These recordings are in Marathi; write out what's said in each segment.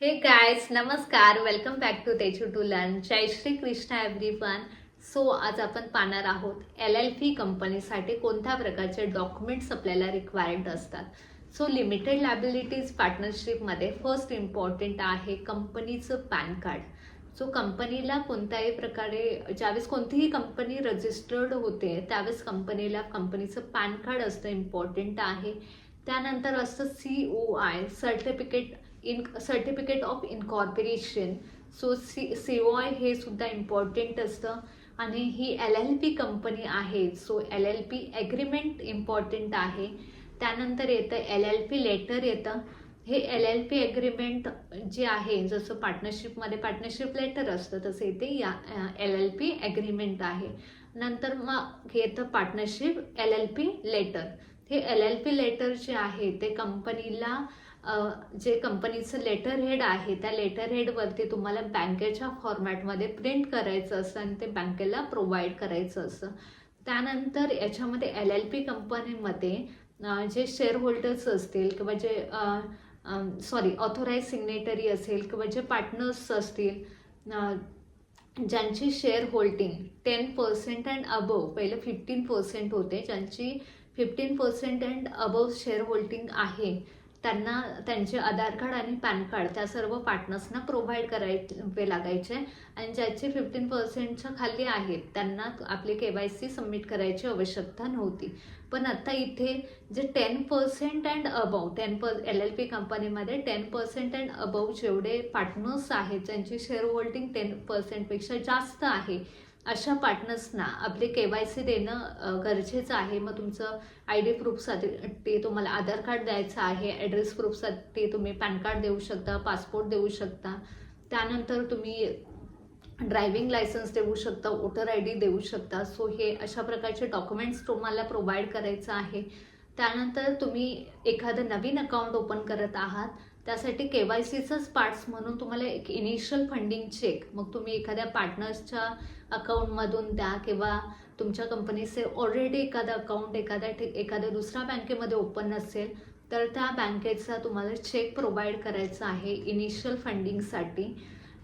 हे गाइस नमस्कार, welcome back to Teju to learn. जय श्री कृष्ण एव्हरीवन. सो आज आपण पाहणार आहोत LLP कंपनीसाठी कोणत्या प्रकारचे डॉक्युमेंट्स आपल्याला रिक्वायर्ड असतात. सो लिमिटेड लायबिलिटीज पार्टनरशिपमध्ये फर्स्ट इम्पॉर्टंट आहे कंपनीचं पॅन कार्ड. सो कंपनीला कोणत्याही प्रकारे ज्यावेळेस कोणतीही कंपनी रजिस्टर्ड होते त्यावेळेस कंपनीला कंपनीचं पॅन कार्ड असतं, इम्पॉर्टंट आहे. त्यानंतर असतं COI certificate of incorporation. So COI हे सुद्धा इम्पॉर्टंट असतं. आणि ही LLP कंपनी आहे, सो LLP ॲग्रीमेंट इम्पॉर्टंट आहे. त्यानंतर येतं LLP लेटर येतं. हे LLP ॲग्रीमेंट जे आहे, जसं पार्टनरशिपमध्ये पार्टनरशिप लेटर असतं तसं इथे या LLP ॲग्रीमेंट आहे. नंतर मग येतं पार्टनरशिप LLP लेटर. हे LLP लेटर जे आहे ते कंपनीला जे कंपनीचं लेटर हेड आहे त्या लेटर हेडवरती तुम्हाला बँकेच्या फॉर्मॅटमध्ये प्रिंट करायचं असतं आणि ते बँकेला प्रोव्हाइड करायचं असतं. त्यानंतर याच्यामध्ये LLP कंपनीमध्ये जे शेअर होल्डर्स असतील किंवा जे ऑथोराईज सिग्नेटरी असेल किंवा जे पार्टनर्स असतील, ज्यांची शेअर होल्डिंग 10% अँड अबव, पहिलं 15% होते, ज्यांची 15% अँड अबव शेअर होल्डिंग आहे त्यांना त्यांचे आधार कार्ड आणि पॅन कार्ड त्या सर्व पार्टनर्सना प्रोव्हाइड करावे लागायचे. आणि ज्याचे 15%च्या खाली आहेत त्यांना आपली KYC सबमिट करायची आवश्यकता नव्हती. पण आता इथे जे 10% अँड अबव, LLP कंपनीमध्ये 10% अँड अबव जेवढे पार्टनर्स आहेत ज्यांची शेअर होल्डिंग 10%पेक्षा जास्त आहे, अशा पार्टनर्सना आपले KYC देणं गरजेचं आहे. मग तुमचं ID प्रूफसाठी तुम्हाला आधार कार्ड द्यायचं आहे, ॲड्रेस प्रूफसाठी तुम्ही पॅन कार्ड देऊ शकता, पासपोर्ट देऊ शकता. त्यानंतर तुम्ही ड्रायव्हिंग लायसन्स देऊ शकता, वोटर ID देऊ शकता. सो हे अशा प्रकारचे डॉक्युमेंट्स तुम्हाला प्रोव्हाइड करायचं आहे. त्यानंतर तुम्ही एखादं नवीन अकाउंट ओपन करत आहात, त्यासाठी KYCचाच पार्ट्स म्हणून तुम्हाला एक इनिशियल फंडिंग चेक, मग तुम्ही एखाद्या पार्टनर्सच्या अकाउंटमधून द्या किंवा तुमच्या कंपनीचे ऑलरेडी एखादं अकाउंट एखाद्या दुसऱ्या बँकेमध्ये ओपन नसेल तर त्या बँकेचा तुम्हाला चेक प्रोव्हाइड करायचा आहे इनिशियल फंडिंगसाठी.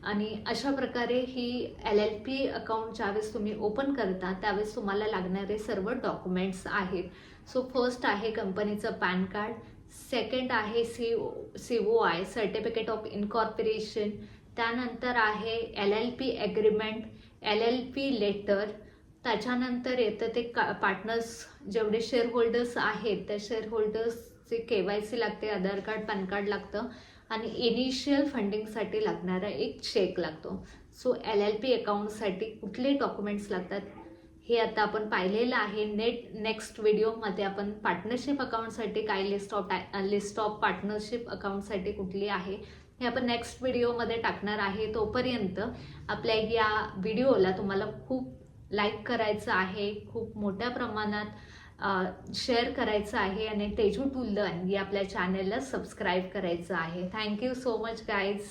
आणि अशा प्रकारे ही LLP अकाउंट ज्यावेळेस तुम्ही ओपन करता त्यावेळेस तुम्हाला लागणारे सर्व डॉक्युमेंट्स आहेत. सो फर्स्ट आहे कंपनीचं पॅन कार्ड, सेकंड आहे COI सर्टिफिकेट ऑफ इनकॉर्पोरेशन, त्यानंतर आहे LLP ॲग्रीमेंट, LLP लेटर. त्याच्यानंतर येतं ते पार्टनर्स जेवढे शेअर होल्डर्स आहेत त्या शेअर होल्डर्सचे KYC लागते, आधार कार्ड पॅन कार्ड लागतं आणि इनिशियल फंडिंगसाठी लागणारा एक चेक लागतो. सो LLP अकाउंटसाठी कुठले डॉक्युमेंट्स लागतात हे आता आपण पाहिलेलं आहे. नेक्स्ट व्हिडिओमध्ये आपण पार्टनरशिप अकाउंटसाठी काय लिस्ट ऑफ पार्टनरशिप अकाउंटसाठी कुठली आहे हे आपण नेक्स्ट व्हिडिओमध्ये टाकणार आहे. तोपर्यंत आपल्या या व्हिडिओला तुम्हाला खूप लाईक करायचं आहे, खूप मोठ्या प्रमाणात शेअर करायचं आहे आणि तेजू टू लर्न या आपल्या चॅनलला सबस्क्राईब करायचं आहे. Thank you so much guys.